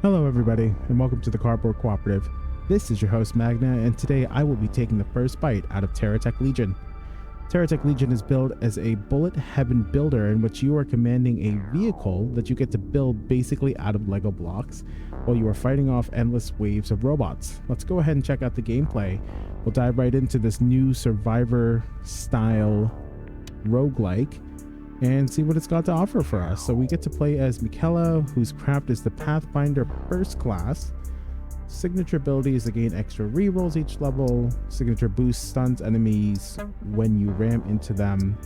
Hello everybody, and welcome to the Cardboard Cooperative. This is your host Magna, and today I will be taking the first bite out of TerraTech Legion. TerraTech Legion is billed as a bullet heaven builder in which you are commanding a vehicle that you get to build basically out of Lego blocks while you are fighting off endless waves of robots. Let's go ahead and check out the gameplay. We'll dive right into this new survivor style roguelike and see what it's got to offer for us. So we get to play as Michaela, whose craft is the Pathfinder first class. Signature ability is to gain extra rerolls each level. Signature boost stuns enemies when you ram into them.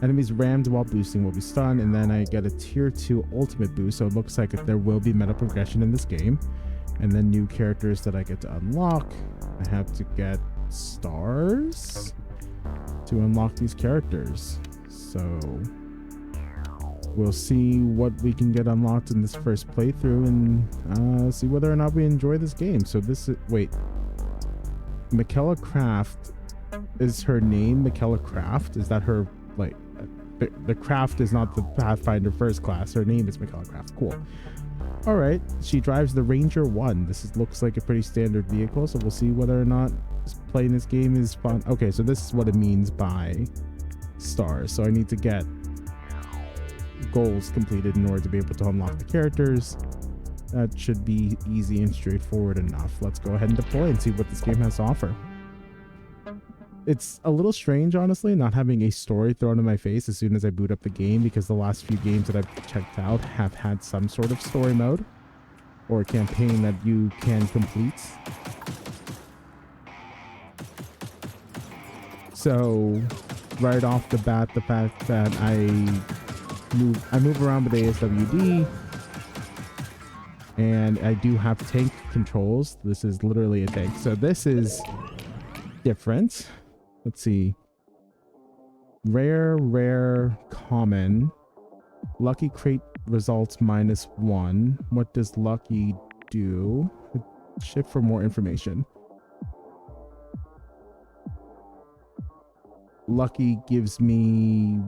Enemies rammed while boosting will be stunned, and then I get a tier 2 ultimate boost, so it looks like there will be meta progression in this game. And then new characters that I get to unlock. I have to get stars to unlock these characters. So we'll see what we can get unlocked in this first playthrough and see whether or not we enjoy this game. So this is, wait, Michaela Craft is her name. Michaela Craft, is that her, like, the craft is not the Pathfinder first class, her name is Michaela Craft. Cool. All right, she drives the Ranger 1. Looks like a pretty standard vehicle, so we'll see whether or not playing this game is fun. Okay, so this is what it means by stars. So I need to get goals completed in order to be able to unlock the characters. That should be easy and straightforward enough. Let's go ahead and deploy and see what this game has to offer. It's a little strange, honestly, not having a story thrown in my face as soon as I boot up the game, because the last few games that I've checked out have had some sort of story mode or a campaign that you can complete. So right off the bat, the fact that I move around with ASWD, and I do have tank controls. This is literally a tank, so this is different. Let's see. Rare, common. Lucky crate results -1. What does lucky do? Shift for more information. Lucky gives me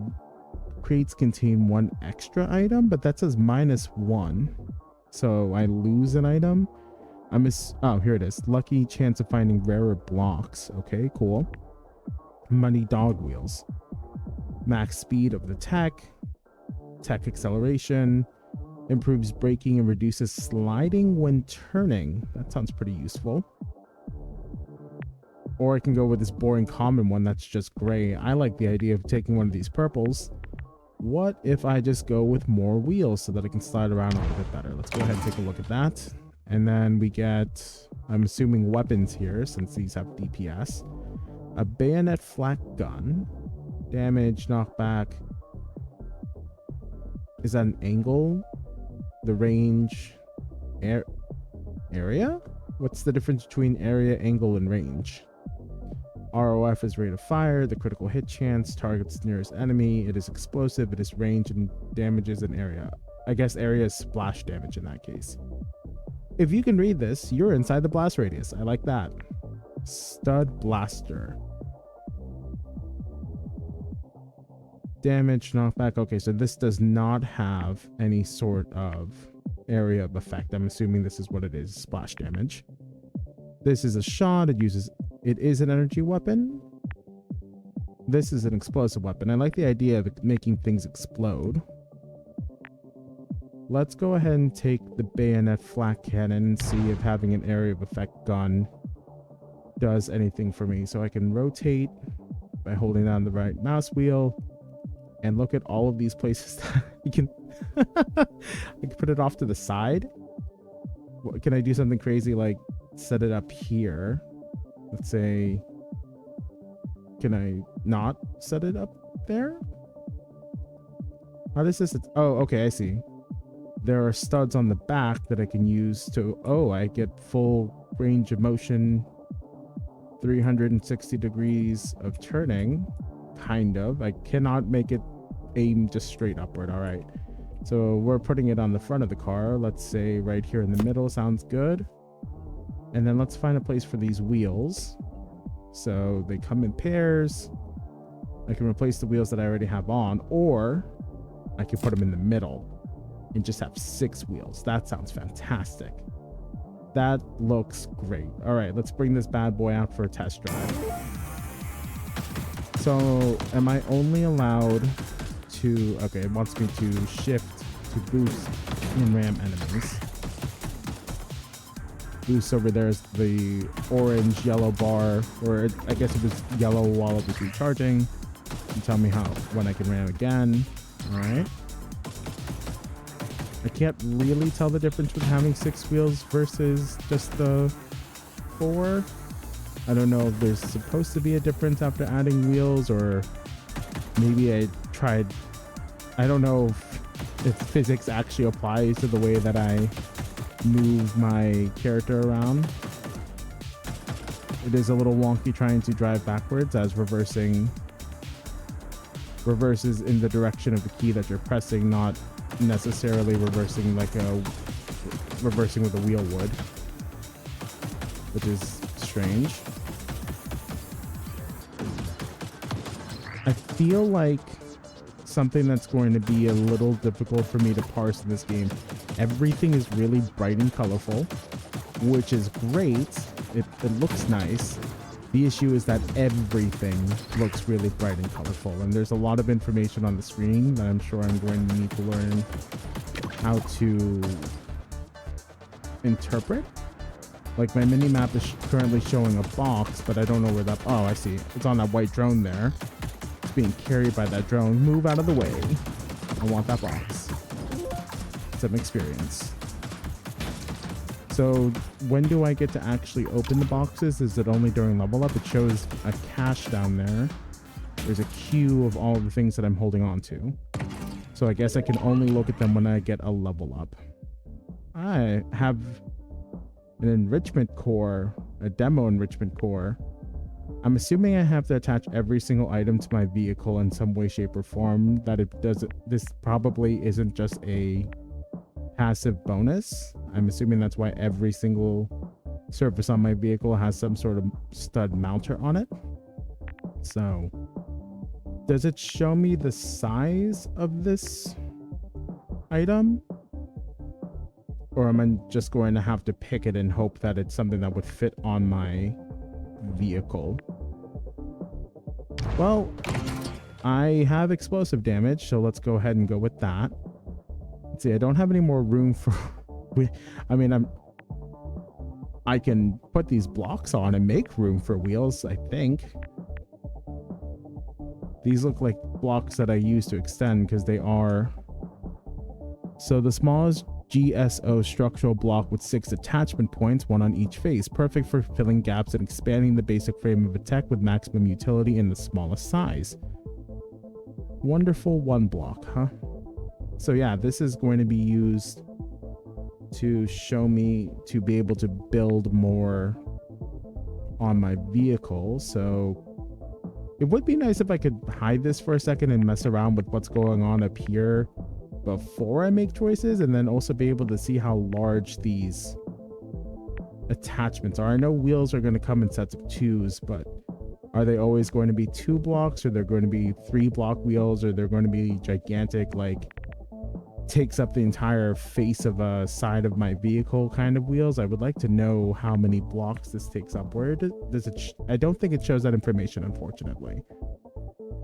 crates contain 1 extra item, but that says -1, so I lose an item. Oh, here it is. Lucky chance of finding rarer blocks. Okay, cool. Money dog wheels. Max speed of the tech acceleration, improves braking and reduces sliding when turning. That sounds pretty useful. Or I can go with this boring common one that's just gray. I like the idea of taking one of these purples. What if I just go with more wheels so that I can slide around a little bit better? Let's go ahead and take a look at that. And then we get, I'm assuming, weapons here since these have DPS. A bayonet flak gun. Damage, knockback. Is that an angle? The range, area? What's the difference between area, angle, and range? ROF is rate of fire, the critical hit chance, targets nearest enemy, it is explosive, it is range, and damages an area. I guess area is splash damage in that case. If you can read this, you're inside the blast radius. I like that. Stud blaster. Damage, knockback. Okay, so this does not have any sort of area of effect. I'm assuming this is what it is, splash damage. This is a shot. It is an energy weapon. This is an explosive weapon. I like the idea of making things explode. Let's go ahead and take the bayonet flak cannon and see if having an area of effect gun does anything for me. So I can rotate by holding down the right mouse wheel and look at all of these places that you can I can put it off to the side. Can I do something crazy like set it up here? Let's say, can I not set it up there? How does this? Oh, okay, I see. There are studs on the back that I can use to, I get full range of motion, 360 degrees of turning, kind of. I cannot make it aim just straight upward. All right. So we're putting it on the front of the car. Let's say right here in the middle. Sounds good. And then let's find a place for these wheels. So they come in pairs. I can replace the wheels that I already have on, or I can put them in the middle. and just have 6 wheels. That sounds fantastic. That looks great. All right, let's bring this bad boy out for a test drive. So am I only allowed to, okay, it wants me to shift to boost and ram enemies. Boost over there is the orange yellow bar, or I guess it was yellow while it was recharging. You tell me when I can ram again. All right. I can't really tell the difference with having 6 wheels versus just the 4. I don't know if there's supposed to be a difference after adding wheels, or maybe I don't know if physics actually applies to the way that I move my character around. It is a little wonky trying to drive backwards, as reverses in the direction of the key that you're pressing, not necessarily reversing with a wheel would, which is strange. I feel like something that's going to be a little difficult for me to parse in this game. Everything is really bright and colorful, which is great. It looks nice. The issue is that everything looks really bright and colorful, and there's a lot of information on the screen that I'm sure I'm going to need to learn how to interpret. Like, my mini map is currently showing a box, but I don't know where that, oh, I see. It's on that white drone there. It's being carried by that drone. Move out of the way. I want that box. Some experience. So when do I get to actually open the boxes? Is it only during level up? It shows a cache down there. There's a queue of all of the things that I'm holding on to. So I guess I can only look at them when I get a level up. I have an enrichment core, a demo enrichment core. I'm assuming I have to attach every single item to my vehicle in some way, shape, or form. That it does. This probably isn't just a passive bonus. I'm assuming that's why every single surface on my vehicle has some sort of stud mounter on it. So, does it show me the size of this item? Or am I just going to have to pick it and hope that it's something that would fit on my vehicle? Well, I have explosive damage, so let's go ahead and go with that. Let's see, I don't have any more room for... I can put these blocks on and make room for wheels, I think. These look like blocks that I use to extend because they are... So the smallest GSO structural block with 6 attachment points, 1 on each face, perfect for filling gaps and expanding the basic frame of a tech with maximum utility in the smallest size. Wonderful 1 block, huh? So yeah, this is going to be used to show me to be able to build more on my vehicle. So it would be nice if I could hide this for a second and mess around with what's going on up here before I make choices, and then also be able to see how large these attachments are. I know wheels are going to come in sets of 2s, but are they always going to be 2 blocks, or they're going to be 3 block wheels, or they're going to be gigantic, like takes up the entire face of a side of my vehicle kind of wheels? I would like to know how many blocks this takes up. Where does it I don't think it shows that information, unfortunately.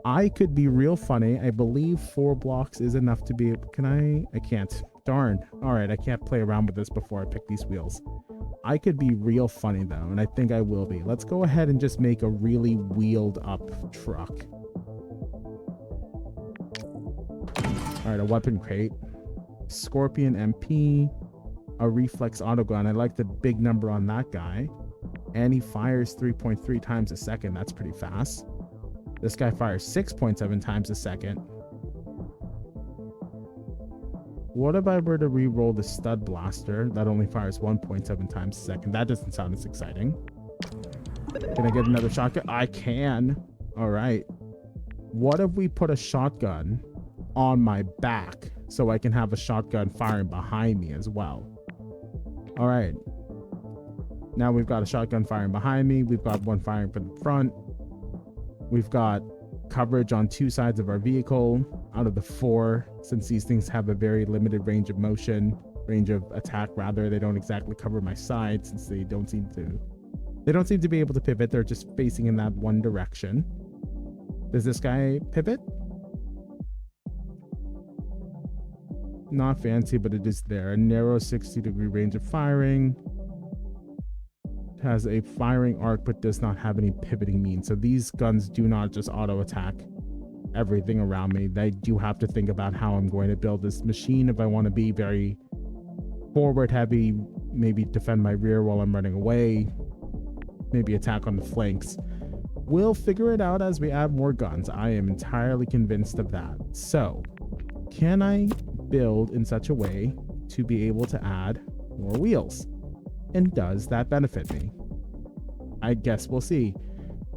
I could be real funny. I believe 4 blocks is enough to be... I can't. Darn. All right, I can't play around with this before I pick these wheels. I could be real funny though, and I think I will be. Let's go ahead and just make a really wheeled up truck. All right, a weapon crate. Scorpion MP. A reflex autogun. I like the big number on that guy. And he fires 3.3 times a second. That's pretty fast. This guy fires 6.7 times a second. What if I were to re-roll the stud blaster? That only fires 1.7 times a second. That doesn't sound as exciting. Can I get another shotgun? I can. All right. What if we put a shotgun on my back so I can have a shotgun firing behind me as well? All right. Now we've got a shotgun firing behind me. We've got one firing from the front. We've got coverage on 2 sides of our vehicle out of the 4, since these things have a very limited range of motion, range of attack rather. They don't exactly cover my side since they don't seem to be able to pivot. They're just facing in that one direction. Does this guy pivot? Not fancy, but it is there. A narrow 60-degree range of firing. It has a firing arc, but does not have any pivoting means. So these guns do not just auto attack everything around me. I do have to think about how I'm going to build this machine if I want to be very forward heavy, maybe defend my rear while I'm running away, maybe attack on the flanks. We'll figure it out as we add more guns. I am entirely convinced of that. So, can I build in such a way to be able to add more wheels? And does that benefit me? I guess we'll see.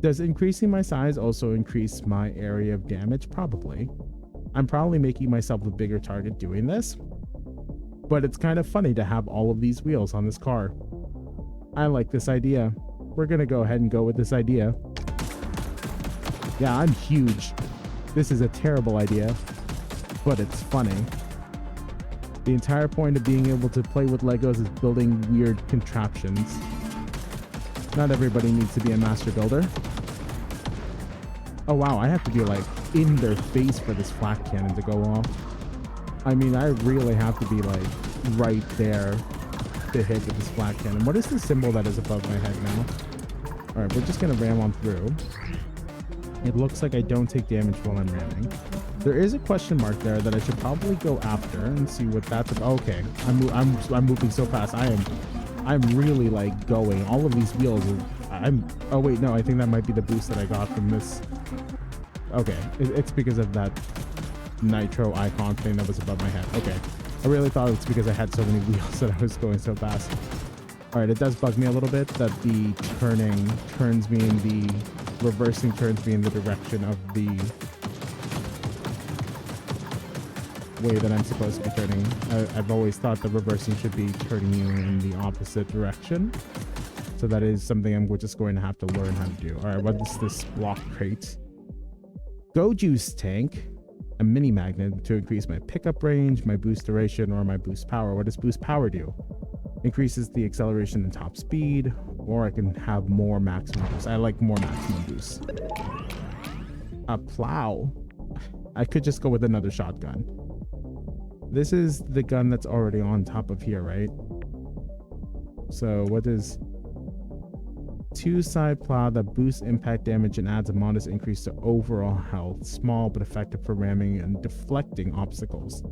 Does increasing my size also increase my area of damage? Probably. I'm probably making myself a bigger target doing this, but it's kind of funny to have all of these wheels on this car. I like this idea. We're gonna go ahead and go with this idea. Yeah, I'm huge. This is a terrible idea, but it's funny. The entire point of being able to play with Legos is building weird contraptions. Not everybody needs to be a master builder. Oh wow, I have to be like in their face for this flak cannon to go off. I mean, I really have to be like right there to hit with this flak cannon. What is the symbol that is above my head now? All right, we're just gonna ram on through. It looks like I don't take damage while I'm ramming. There is a question mark there that I should probably go after and see what that's about. Okay, I'm moving so fast. I'm really like going. All of these wheels are, oh wait, no, I think that might be the boost that I got from this. Okay, it's because of that nitro icon thing that was above my head. Okay, I really thought it's because I had so many wheels that I was going so fast. All right, it does bug me a little bit that the reversing turns me in the direction of the way that I'm supposed to be turning. I've always thought the reversing should be turning you in the opposite direction. So that is something I'm just going to have to learn how to do. All right, what is this block crate? Go Juice Tank, a mini magnet to increase my pickup range, my boost duration, or my boost power. What does boost power do? Increases the acceleration and top speed, or I can have more maximum boost. I like more maximum boost. A plow. I could just go with another shotgun. This is the gun that's already on top of here, right? So what is 2-side plow that boosts impact damage and adds a modest increase to overall health. Small but effective for ramming and deflecting obstacles.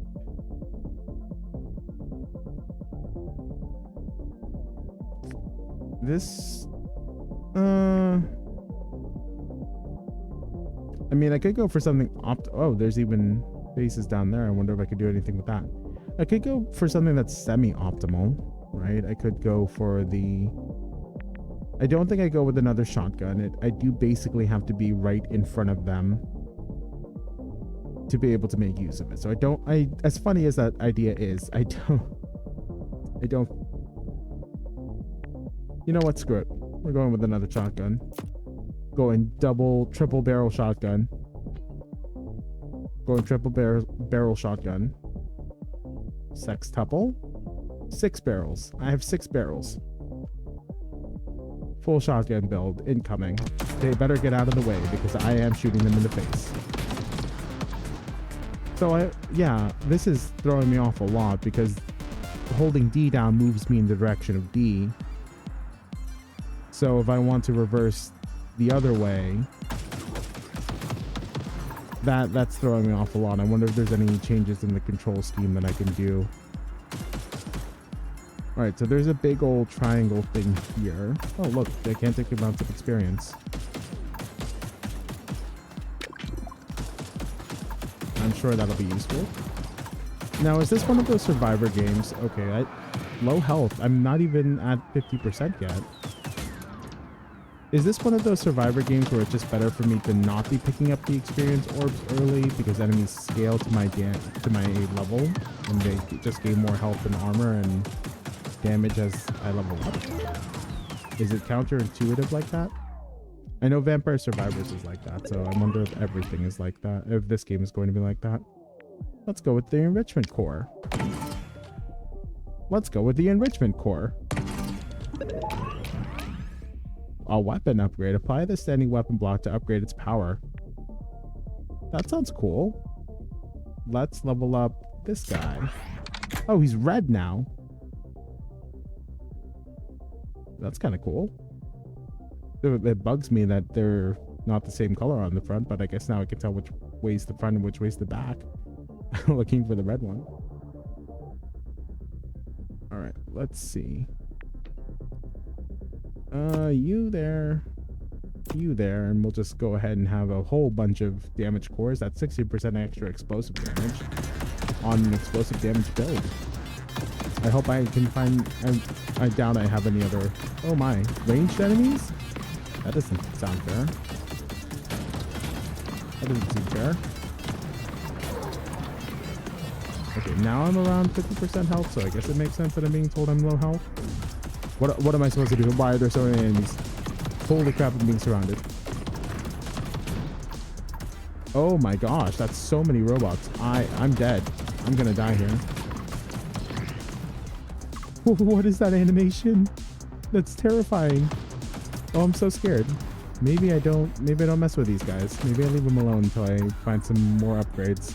This, I mean, I could go for something oh, there's even bases down there. I wonder if I could do anything with that. I could go for something that's semi-optimal, right? I could go for the, I don't think I go with another shotgun. I do basically have to be right in front of them to be able to make use of it. So as funny as that idea is, I don't, you know what, screw it. We're going with another shotgun. Going triple barrel shotgun. Going triple barrel shotgun. Sextuple. 6 barrels. I have 6 barrels. Full shotgun build incoming. They better get out of the way because I am shooting them in the face. So yeah, this is throwing me off a lot because holding D down moves me in the direction of D. So if I want to reverse the other way, that's throwing me off a lot. I wonder if there's any changes in the control scheme that I can do. All right, so there's a big old triangle thing here. Oh, look, I can't take amounts of experience. I'm sure that'll be useful. Now, is this one of those survivor games? Okay, low health. I'm not even at 50% yet. Is this one of those survivor games where it's just better for me to not be picking up the experience orbs early because enemies scale to my level and they just gain more health and armor and damage as I level up? Is it counterintuitive like that? I know Vampire Survivors is like that, so I wonder if everything is like that, if this game is going to be like that. Let's go with the enrichment core. Let's go with the enrichment core. A weapon upgrade. Apply the standing weapon block to upgrade its power. That sounds cool. Let's level up this guy. Oh, he's red now. That's kind of cool. It bugs me that they're not the same color on the front, but I guess now I can tell which way's the front and which way's the back. Looking for the red one. All right, let's see. You there, and we'll just go ahead and have a whole bunch of damage cores. That's 60% extra explosive damage on an explosive damage build. I hope I can find. I doubt I have any other. Oh my, ranged enemies? That doesn't sound fair. That doesn't seem fair. Okay, now I'm around 50% health, so I guess it makes sense that I'm being told I'm low health. What am I supposed to do? Why are there so many enemies? Holy crap, I'm being surrounded. Oh my gosh, that's so many robots. I'm dead. I'm gonna die here. What is that animation? That's terrifying. Oh, I'm so scared. Maybe I don't mess with these guys. Maybe I leave them alone until I find some more upgrades.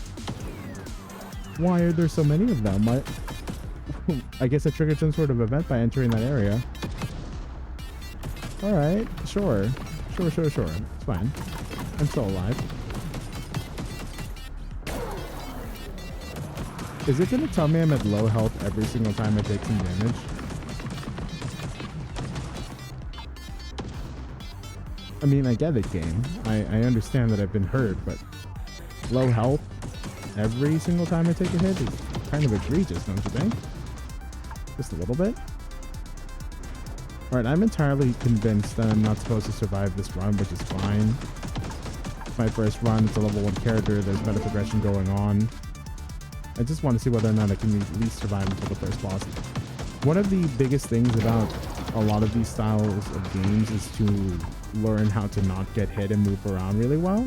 Why are there so many of them? I guess I triggered some sort of event by entering that area. Alright, sure. It's fine. I'm still alive. Is it gonna tell me I'm at low health every single time I take some damage? I mean, I get it, game. I understand that I've been hurt, but low health every single time I take a hit is kind of egregious, don't you think? Just a little bit? Alright, I'm entirely convinced that I'm not supposed to survive this run, which is fine. It's my first run, it's a level 1 character, there's better progression going on. I just want to see whether or not I can at least survive until the first boss. One of the biggest things about a lot of these styles of games is to learn how to not get hit and move around really well.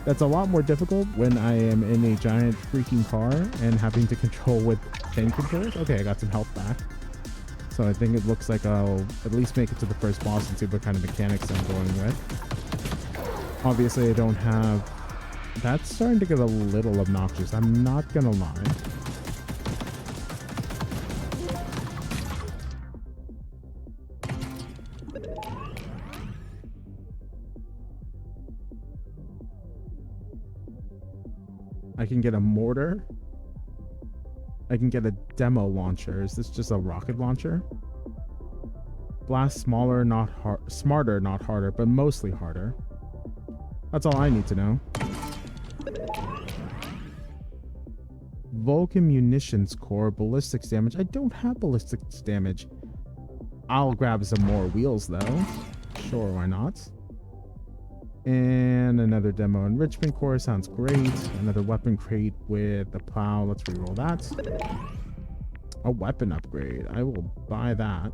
That's a lot more difficult when I am in a giant freaking car and having to control with hand controls. Okay, I got some health back. So I think it looks like I'll at least make it to the first boss and see what kind of mechanics I'm going with. Obviously, I don't have... That's starting to get a little obnoxious, I'm not gonna lie. I can get a mortar. I can get a demo launcher. Is this just a rocket launcher? Blast smaller, not hard, smarter, not harder, but mostly harder. That's all I need to know. Vulcan munitions core, ballistics damage. I don't have ballistics damage. I'll grab some more wheels though. Sure, why not? And another demo enrichment core sounds great. Another weapon crate with a plow. Let's reroll that. A weapon upgrade. I will buy that.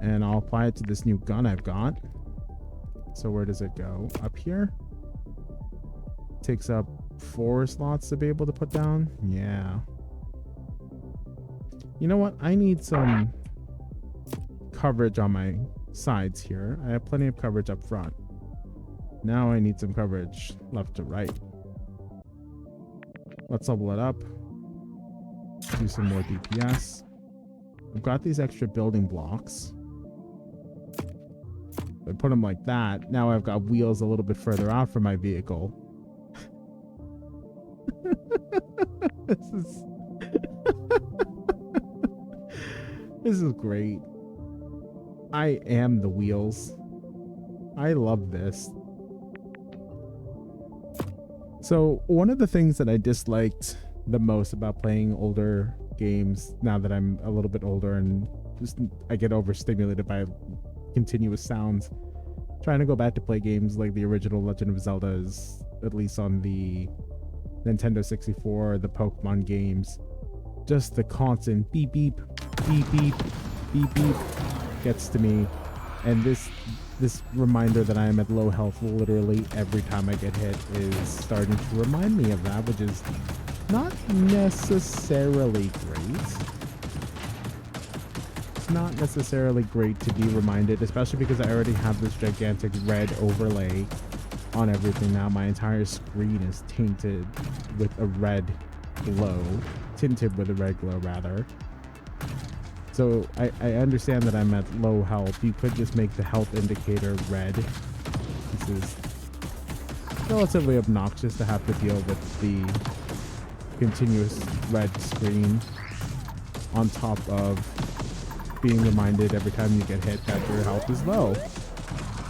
And I'll apply it to this new gun I've got. So where does it go? Up here? Takes up 4 slots to be able to put down. Yeah. You know what? I need some coverage on my sides here. I have plenty of coverage up front. Now I need some coverage left to right. Let's level it up. Do some more DPS. I've got these extra building blocks. I put them like that. Now I've got wheels a little bit further out from my vehicle. This is great. I am the wheels. I love this. So one of the things that I disliked the most about playing older games, now that I'm a little bit older and just I get overstimulated by continuous sounds, trying to go back to play games like the original Legend of Zelda is, at least on the Nintendo 64, the Pokemon games, just the constant beep beep beep beep beep beep gets to me. And this reminder that I am at low health literally every time I get hit is starting to remind me of that, which is not necessarily great. It's not necessarily great to be reminded, especially because I already have this gigantic red overlay on everything now. My entire screen is tinted with a red glow. Tinted with a red glow, rather. So I understand that I'm at low health. You could just make the health indicator red. This is relatively obnoxious to have to deal with the continuous red screen on top of being reminded every time you get hit that your health is low.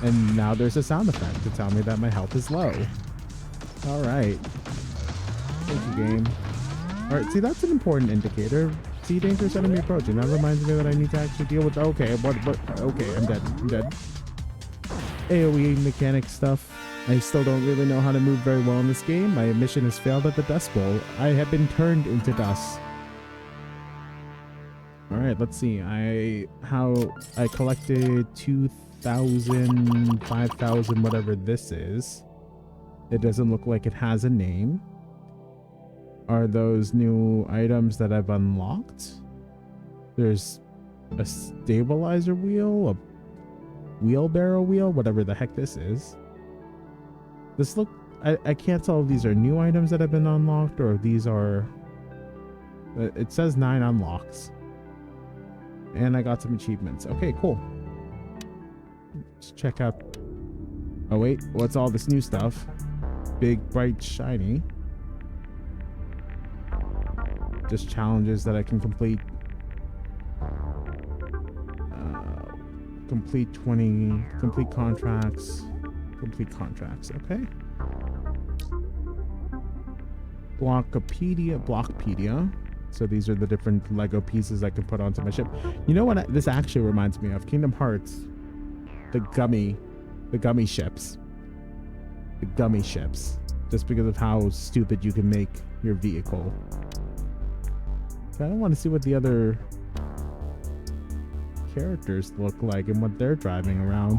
And now there's a sound effect to tell me that my health is low. All right. Thank you, game. All right, see, that's an important indicator. See dangerous enemy approaching. That reminds me that I need to actually deal with. Okay, okay, I'm dead. I'm dead. AoE mechanic stuff. I still don't really know how to move very well in this game. My mission has failed at the Dust Bowl. I have been turned into dust. All right, let's see. I collected 2,000, 5,000, whatever this is. It doesn't look like it has a name. Are those new items that I've unlocked? There's a stabilizer wheel, a wheelbarrow wheel, whatever the heck this is. This look, I can't tell if these are new items that have been unlocked or if these are, it says 9 unlocks. And I got some achievements. Okay, cool. Let's check out, oh wait, what's all this new stuff? Big, bright, shiny. Just challenges that I can complete. Complete 20, complete contracts, okay. Blockpedia. So these are the different Lego pieces I can put onto my ship. You know what this actually reminds me of? Kingdom Hearts. The gummy ships. The gummy ships. Just because of how stupid you can make your vehicle. I don't want to see what the other characters look like and what they're driving around.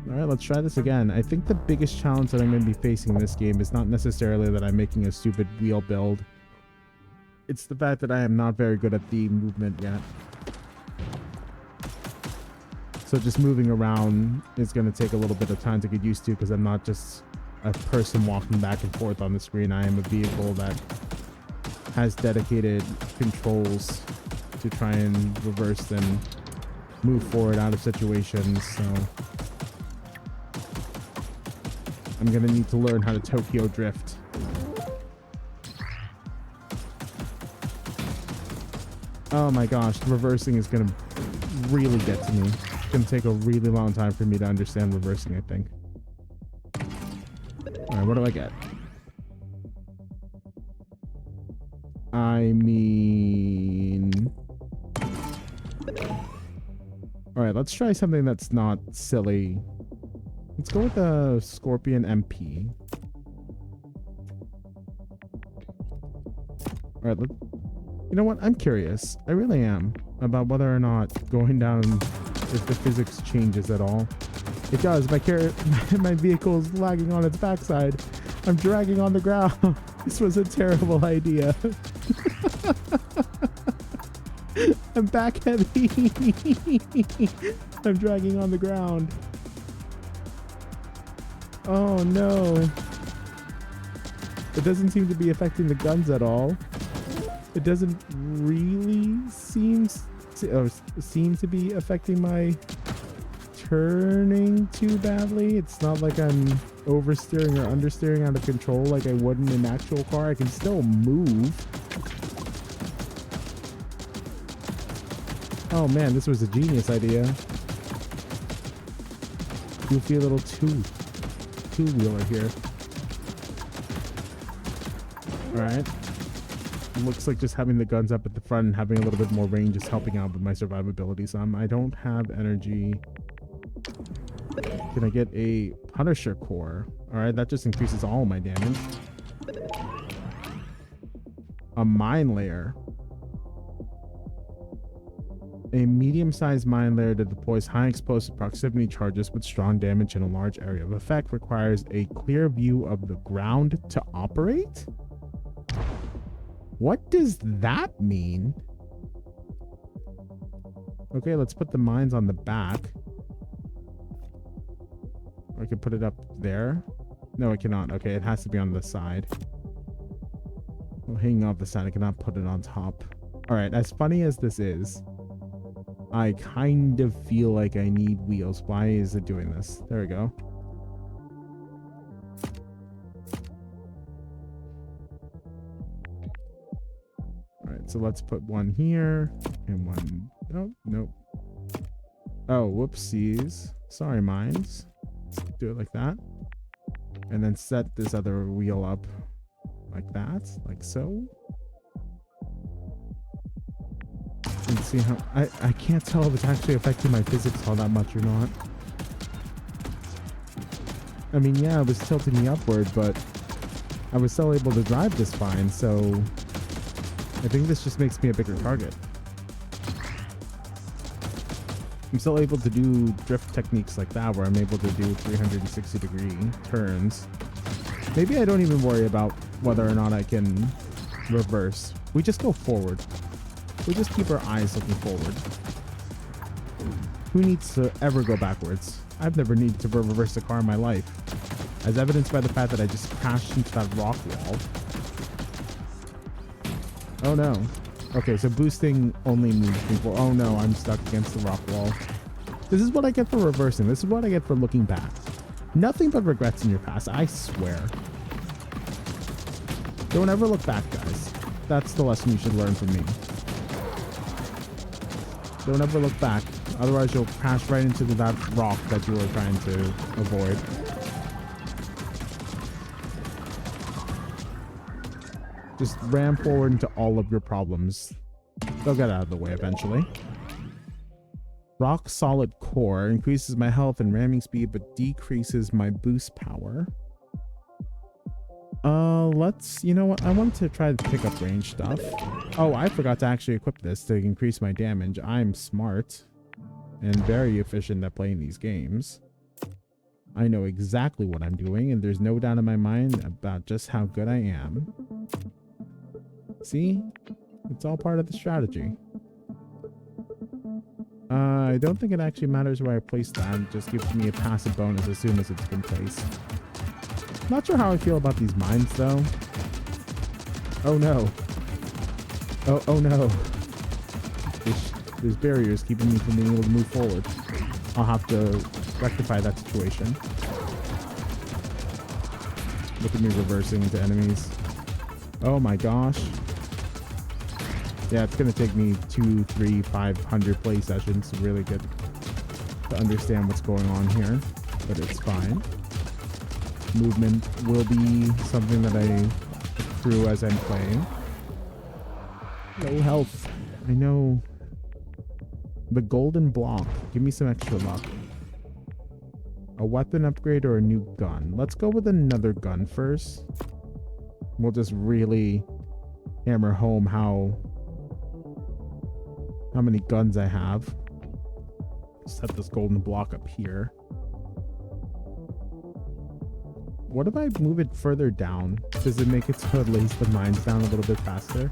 All right, let's try this again. I think the biggest challenge that I'm going to be facing in this game is not necessarily that I'm making a stupid wheel build. It's the fact that I am not very good at the movement yet. So just moving around is going to take a little bit of time to get used to because I'm not just a person walking back and forth on the screen. I am a vehicle that has dedicated controls to try and reverse and move forward out of situations. So I'm gonna need to learn how to Tokyo drift. Oh my gosh, reversing is gonna really get to me. It's gonna take a really long time for me to understand reversing, I think. All right, what do I get? I mean, all right, let's try something that's not silly. Let's go with a Scorpion MP. All right, you know what? I'm curious. I really am about whether or not going down, if the physics changes at all. It does. My vehicle is lagging on its backside. I'm dragging on the ground. This was a terrible idea. I'm back heavy. I'm dragging on the ground. Oh no. It doesn't seem to be affecting the guns at all. It doesn't really seem to be affecting my turning too badly. It's not like I'm oversteering or understeering out of control like I would in an actual car. I can still move. Oh man, this was a genius idea. Goofy little two-wheeler here. Alright. Looks like just having the guns up at the front and having a little bit more range is helping out with my survivability some. I don't have energy. Can I get a Punisher core? Alright, that just increases all my damage. A mine layer. A medium-sized mine layer that deploys high explosive proximity charges with strong damage in a large area of effect requires a clear view of the ground to operate? What does that mean? Okay, let's put the mines on the back. Or I could put it up there. No, I cannot. Okay, it has to be on the side. Well, hanging off the side, I cannot put it on top. All right, as funny as this is, I kind of feel like I need wheels. Why is it doing this? There we go. All right, so let's put one here and one. Oh, nope. Oh, whoopsies. Sorry, mines. Let's do it like that. And then set this other wheel up like that, like so. And see how I can't tell if it's actually affecting my physics all that much or not. I mean, yeah, it was tilting me upward, but I was still able to drive this fine, so I think this just makes me a bigger target. I'm still able to do drift techniques like that, where I'm able to do 360-degree turns. Maybe I don't even worry about whether or not I can reverse. We just go forward. We just keep our eyes looking forward. Who needs to ever go backwards? I've never needed to reverse a car in my life, as evidenced by the fact that I just crashed into that rock wall. Oh no. Okay, so boosting only moves people. Oh no, I'm stuck against the rock wall. This is what I get for reversing. This is what I get for looking back. Nothing but regrets in your past, I swear. Don't ever look back, guys. That's the lesson you should learn from me. Don't ever look back. Otherwise, you'll crash right into that rock that you were trying to avoid. Just ram forward into all of your problems. They'll get out of the way eventually. Rock solid core increases my health and ramming speed, but decreases my boost power. You know what? I want to try to pick up range stuff. Oh, I forgot to actually equip this to increase my damage. I'm smart and very efficient at playing these games. I know exactly what I'm doing, and there's no doubt in my mind about just how good I am. See? It's all part of the strategy. I don't think it actually matters where I place that. It just gives me a passive bonus as soon as it's been placed. Not sure how I feel about these mines, though. Oh no. Oh no. There's barriers keeping me from being able to move forward. I'll have to rectify that situation. Look at me reversing into enemies. Oh my gosh. Yeah, it's gonna take me 2, 3, 500 play sessions to really get to understand what's going on here, but it's fine. Movement will be something that I accrue as I'm playing. Low health. I know. The golden block. Give me some extra luck. A weapon upgrade or a new gun? Let's go with another gun first. We'll just really hammer home how many guns I have. Set this golden block up here. What if I move it further down? Does it make it so it lays the mines down a little bit faster?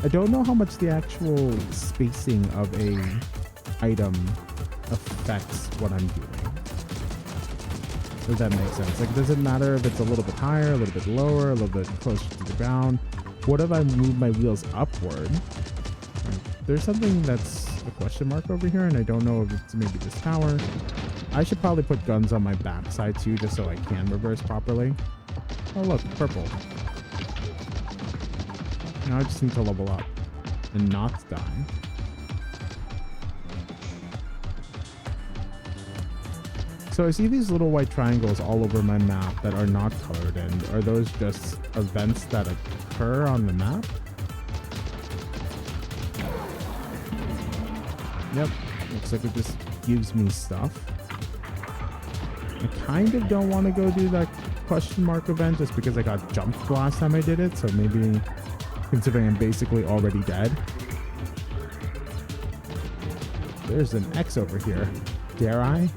I don't know how much the actual spacing of a item affects what I'm doing. Does that make sense? Like, does it matter if it's a little bit higher, a little bit lower, a little bit closer to the ground? What if I move my wheels upward? There's something that's a question mark over here, and I don't know if it's maybe this tower. I should probably put guns on my backside too, just so I can reverse properly. Oh look, purple. Now I just need to level up and not die. So I see these little white triangles all over my map that are not colored in. Are those just events that occur on the map? Yep, looks like it just gives me stuff. I kind of don't want to go do that question mark event just because I got jumped the last time I did it, so maybe considering I'm basically already dead. there's an X over here. Dare I?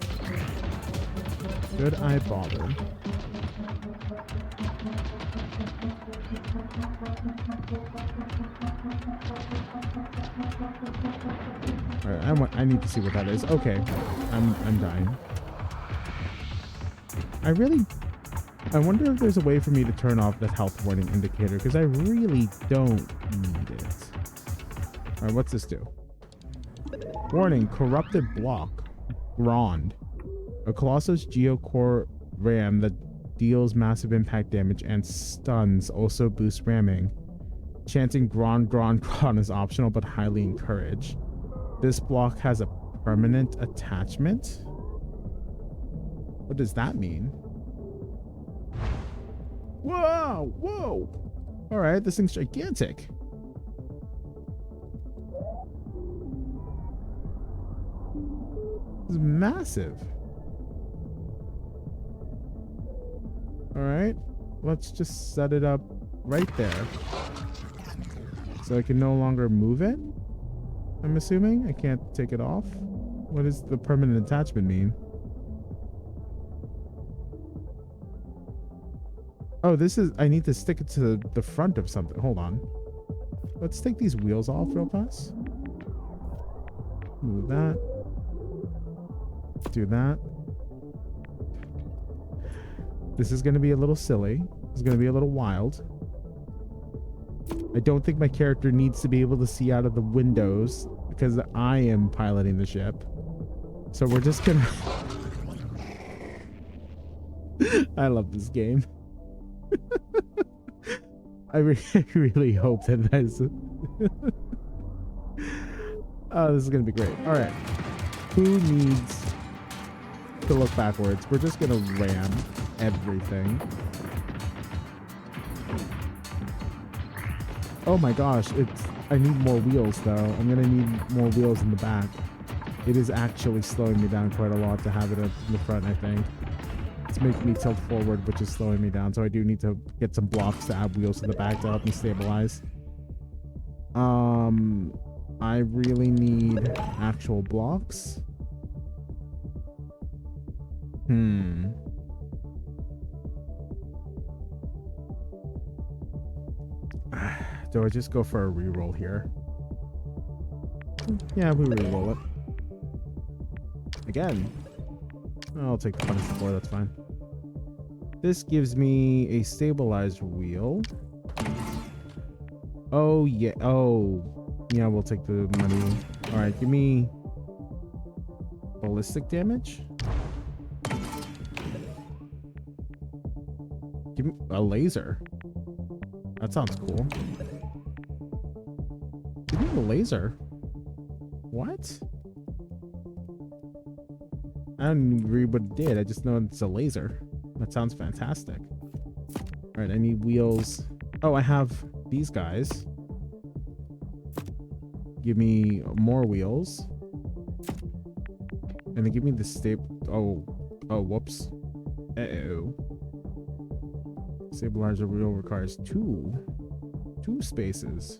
Should I bother? Alright, I need to see what that is. Okay, I'm dying. I wonder if there's a way for me to turn off that health warning indicator, because I really don't need it. Alright, what's this do? Warning, corrupted block. Grond. A Colossus Geocore ram that deals massive impact damage and stuns also boosts ramming. Chanting Grond, Grond, Grond is optional but highly encouraged. This block has a permanent attachment? What does that mean? Whoa! Whoa! Alright, this thing's gigantic. This is massive. Alright, let's just set it up right there. So I can no longer move it? I'm assuming? I can't take it off? What does the permanent attachment mean? Oh, this is... I need to stick it to the front of something. Hold on. Let's take these wheels off real fast. Move that. Do that. This is going to be a little silly. It's going to be a little wild. I don't think my character needs to be able to see out of the windows because I am piloting the ship. So we're just going to... I love this game. I really hope that that's... Oh, this is going to be great. All right. Who needs to look backwards? We're just going to ram everything. Oh my gosh, I need more wheels though. I'm gonna need more wheels in the back. It is actually slowing me down quite a lot to have it up in the front, I think. It's making me tilt forward, which is slowing me down. So I do need to get some blocks to add wheels to the back to help me stabilize. I really need actual blocks. Do I just go for a reroll here? Yeah, we reroll it. Again. I'll take the punish before, that's fine. This gives me a stabilized wheel. Oh, yeah. Oh, yeah, we'll take the money. All right, give me ballistic damage. Give me a laser. That sounds cool. Give me the laser. What? I don't even read what it did. I just know it's a laser. That sounds fantastic. All right, I need wheels. Oh, I have these guys. Give me more wheels. And then give me the Oh, whoops. Uh-oh. Stabilizer wheel requires two spaces.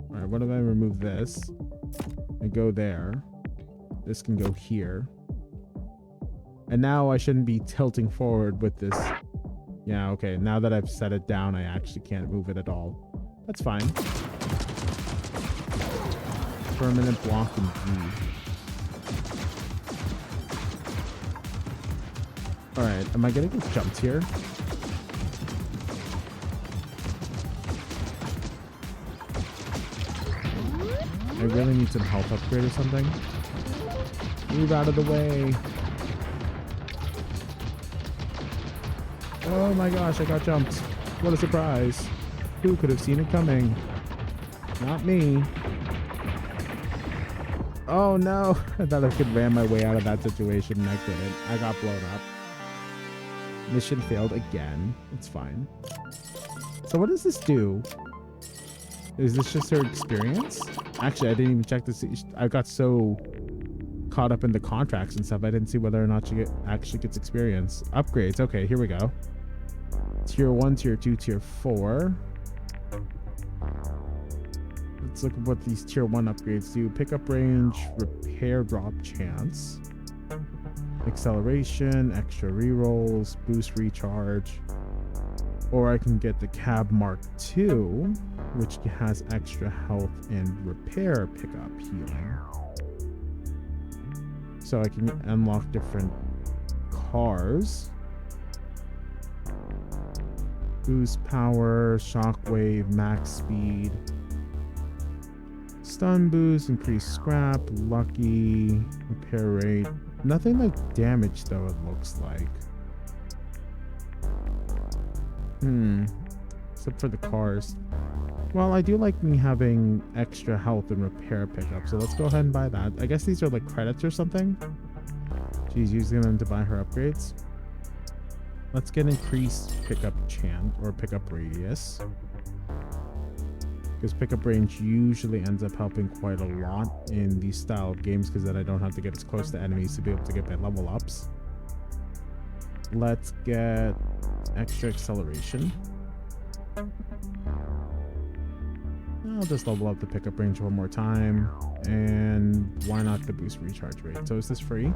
All right, what if I remove this and go there? This can go here. And now I shouldn't be tilting forward with this. Yeah, okay. Now that I've set it down, I actually can't move it at all. That's fine. Permanent block and G. Alright, am I gonna get jumped here? I really need some health upgrade or something. Move out of the way. Oh my gosh, I got jumped. What a surprise. Who could have seen it coming? Not me. Oh no. I thought I could ram my way out of that situation and I couldn't. I got blown up. Mission failed again. It's fine. So what does this do? Is this just her experience? Actually, I didn't even check to see. I got so caught up in the contracts and stuff, I didn't see whether or not she actually gets experience. Upgrades. Okay, here we go. Tier 1, Tier 2, Tier 4. Let's look at what these tier 1 upgrades do. Pickup range, repair drop chance, acceleration, extra rerolls, boost recharge. Or I can get the Cab Mark II, which has extra health and repair pickup healing. So I can unlock different cars. Boost power, shockwave, max speed, stun boost, increase scrap, lucky, repair rate. Nothing like damage though, it looks like. Except for the cars. Well, I do like me having extra health and repair pickup, so let's go ahead and buy that. I guess these are like credits or something. She's using them to buy her upgrades. Let's get increased pickup chance or pickup radius, because pickup range usually ends up helping quite a lot in these style of games, because then I don't have to get as close to enemies to be able to get my level ups. Let's get extra acceleration. I'll just level up the pickup range one more time, and why not the boost recharge rate? So is this free?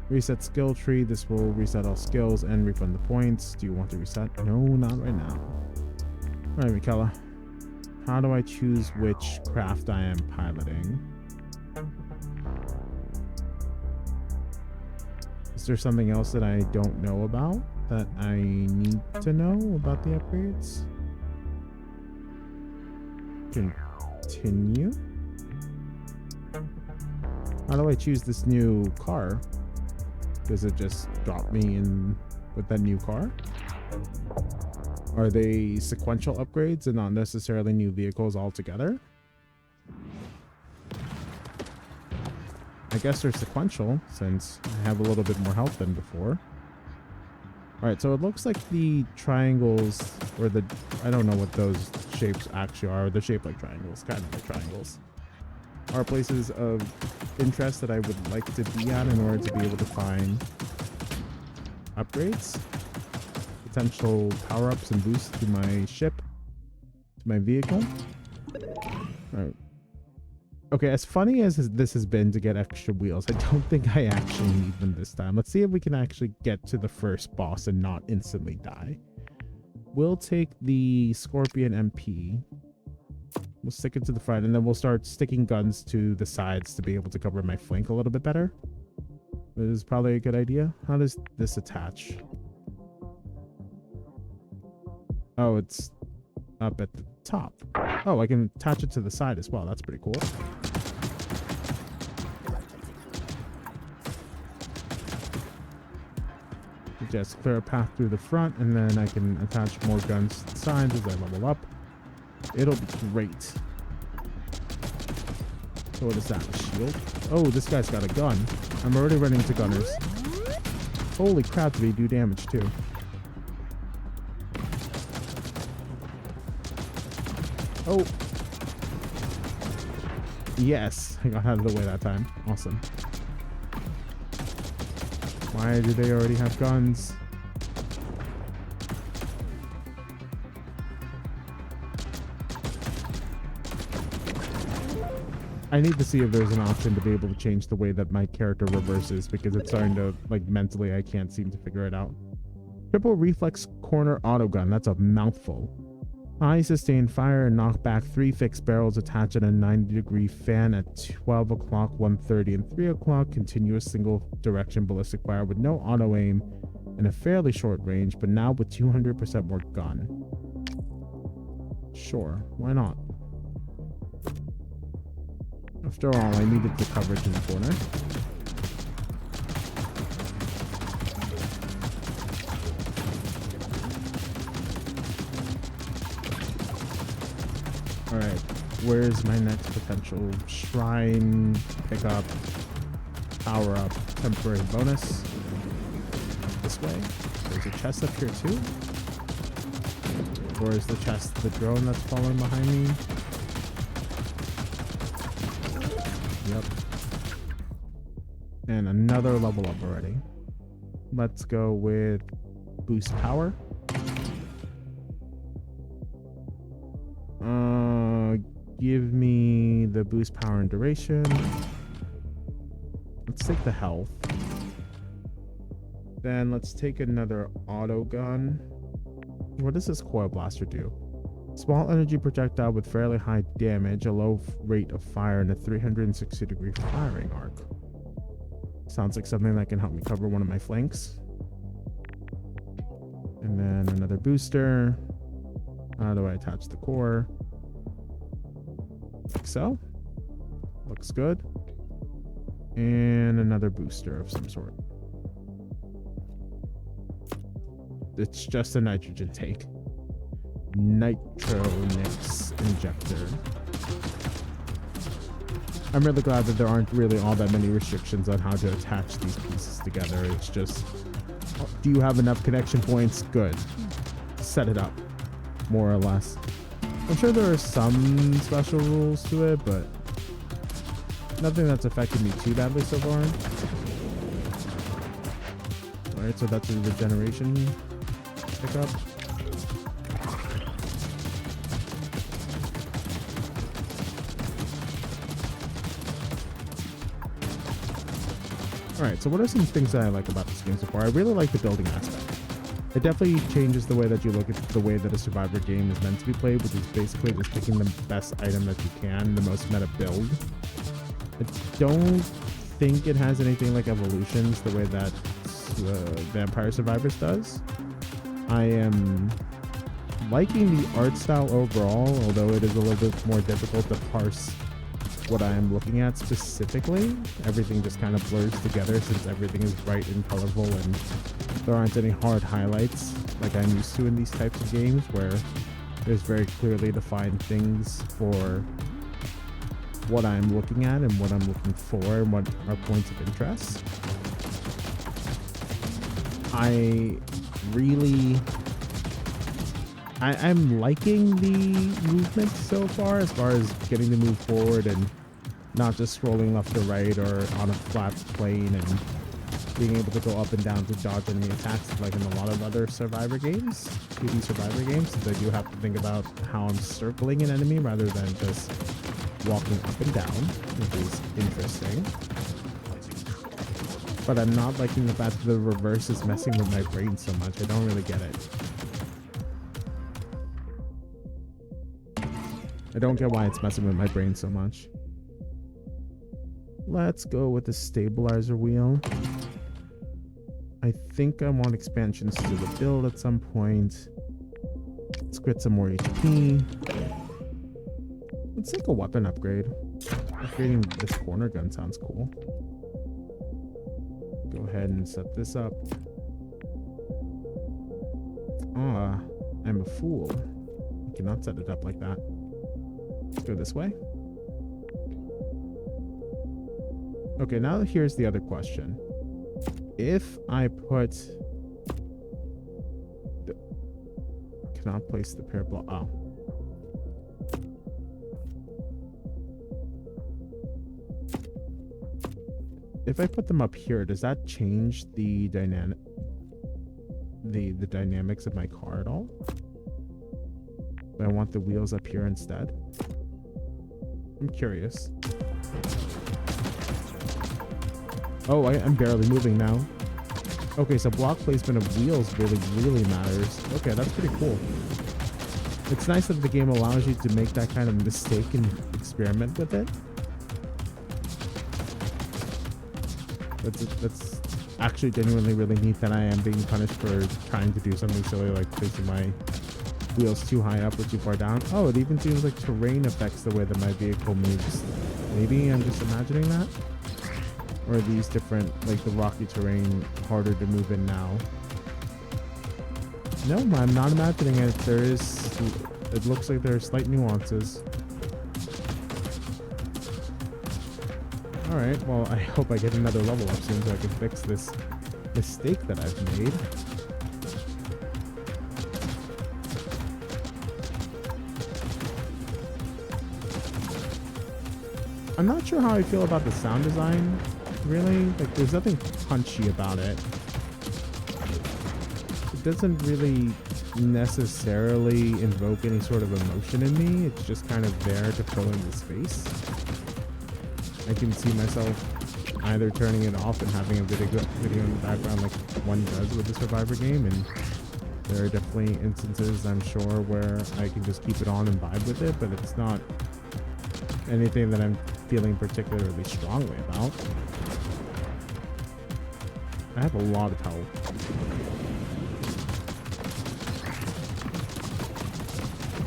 Reset skill tree. This will reset all skills and refund the points. Do you want to reset? No, not right now. All right, Mikella. How do I choose which craft I am piloting? Is there something else that I don't know about that I need to know about the upgrades? Continue. How do I choose this new car? Does it just drop me in with that new car? Are they sequential upgrades and not necessarily new vehicles altogether? I guess they're sequential since I have a little bit more health than before. Alright, so it looks like the triangles, or the, I don't know what those shapes actually are. They're shaped like triangles, kind of like triangles, are places of interest that I would like to be at in order to be able to find upgrades, potential power-ups and boosts to my ship, to my vehicle. Alright. Okay, as funny as this has been to get extra wheels, I don't think I actually need them this time. Let's see if we can actually get to the first boss and not instantly die. We'll take the Scorpion MP. We'll stick it to the front, and then we'll start sticking guns to the sides to be able to cover my flank a little bit better. This is probably a good idea. How does this attach? Oh, it's up at the top. Oh, I can attach it to the side as well. That's pretty cool. Just clear a path through the front, and then I can attach more guns to the sides as I level up. It'll be great. So what is that? A shield? Oh, this guy's got a gun. I'm already running into gunners. Holy crap, did he do damage too? Oh. Yes, I got out of the way that time. Awesome. Why do they already have guns? I need to see if there's an option to be able to change the way that my character reverses, because it's starting to, like, mentally I can't seem to figure it out. Triple reflex corner auto gun. That's a mouthful. High sustained fire and knock back 3 fixed barrels attached at a 90-degree fan at 12 o'clock, 1:30, and 3 o'clock. Continuous single direction ballistic fire with no auto aim and a fairly short range, but now with 200% more gun. Sure, why not? After all, I needed the coverage in the corner. Alright, where's my next potential shrine, pickup, power up, temporary bonus? This way? There's a chest up here too? Or is the chest the drone that's following behind me? Yep. And another level up already. Let's go with boost power. give me the boost power and duration. Let's take the health. Then let's take another auto gun. What does this coil blaster do? Small energy projectile with fairly high damage, a low rate of fire, and a 360-degree firing arc. Sounds like something that can help me cover one of my flanks. And then another booster. How do I attach the core? Like so. Looks good. And another booster of some sort. It's just a nitrogen tank. Nitronix injector. I'm really glad that there aren't really all that many restrictions on how to attach these pieces together. It's just, do you have enough connection points? Good. Set it up, more or less. I'm sure there are some special rules to it, but nothing that's affected me too badly so far. Alright, so that's a regeneration pickup. Alright, so what are some things that I like about this game so far? I really like the building aspect. It definitely changes the way that you look at the way that a survivor game is meant to be played, which is basically just picking the best item that you can, the most meta build. I don't think it has anything like evolutions the way that Vampire Survivors does. I am liking the art style overall, although it is a little bit more difficult to parse what I am looking at specifically. Everything just kind of blurs together since everything is bright and colorful and there aren't any hard highlights like I'm used to in these types of games where there's very clearly defined things for what I'm looking at and what I'm looking for and what are points of interest. I'm liking the movement so far as getting to move forward and not just scrolling left or right or on a flat plane and being able to go up and down to dodge enemy attacks like in a lot of other survivor games, 2D survivor games, since I do have to think about how I'm circling an enemy rather than just walking up and down, which is interesting. But I'm not liking the fact that the reverse is messing with my brain so much. I don't really get it. I don't get why it's messing with my brain so much. Let's go with the stabilizer wheel. I think I want expansions to the build at some point. Let's get some more HP. Let's take a weapon upgrade. Upgrading this corner gun sounds cool. Go ahead and set this up. Ah, I'm a fool. I cannot set it up like that. Let's go this way. Okay, now here's the other question. If I put... cannot place the pair block... Oh. If I put them up here, does that change the dynamic... the dynamics of my car at all? I want the wheels up here instead. I'm curious. Oh, I'm barely moving now. Okay, so block placement of wheels really matters. Okay, that's pretty cool. It's nice that the game allows you to make that kind of mistake and experiment with it. That's actually genuinely really neat that I am being punished for trying to do something silly like placing my wheels too high up or too far down. Oh, it even seems like terrain affects the way that my vehicle moves. Maybe I'm just imagining that? Or are these different, like the rocky terrain, harder to move in now? No, I'm not imagining it. It looks like there are slight nuances. Alright, well, I hope I get another level up soon so I can fix this mistake that I've made. I'm not sure how I feel about the sound design, really. Like, there's nothing punchy about it. It doesn't really necessarily invoke any sort of emotion in me. It's just kind of there to fill in the space. I can see myself either turning it off and having a video in the background like one does with a Survivor game, and there are definitely instances, I'm sure, where I can just keep it on and vibe with it, but it's not anything that I'm feeling particularly strongly about. I have a lot of health.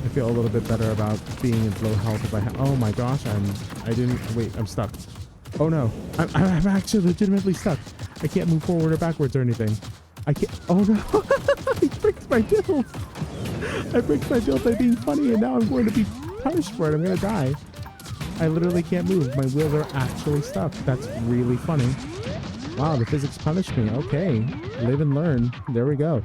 I feel a little bit better about being in low health if I have. Oh my gosh, I'm stuck. Oh no, I'm actually legitimately stuck. I can't move forward or backwards or anything. I can't. Oh no, I bricked my build. I bricked my build by being funny, and now I'm going to be punished for it. I'm gonna die. I literally can't move. My wheels are actually stuck. That's really funny. Wow, the physics punished me. Okay, live and learn. There we go.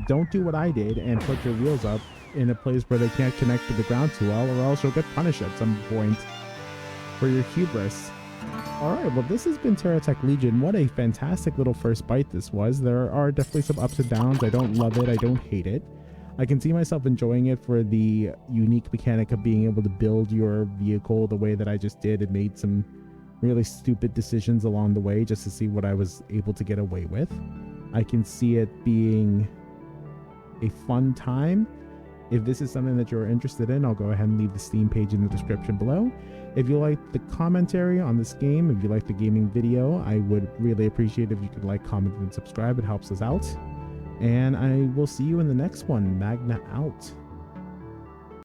Don't do what I did and put your wheels up in a place where they can't connect to the ground too well, or else you'll get punished at some point for your hubris. Alright, well this has been TerraTech Legion. What a fantastic little first bite this was. There are definitely some ups and downs. I don't love it. I don't hate it. I can see myself enjoying it for the unique mechanic of being able to build your vehicle the way that I just did and made some really stupid decisions along the way just to see what I was able to get away with. I can see it being a fun time. If this is something that you're interested in, I'll go ahead and leave the Steam page in the description below. If you like the commentary on this game, if you like the gaming video, I would really appreciate if you could like, comment, and subscribe. It helps us out. And I will see you in the next one. Magna out.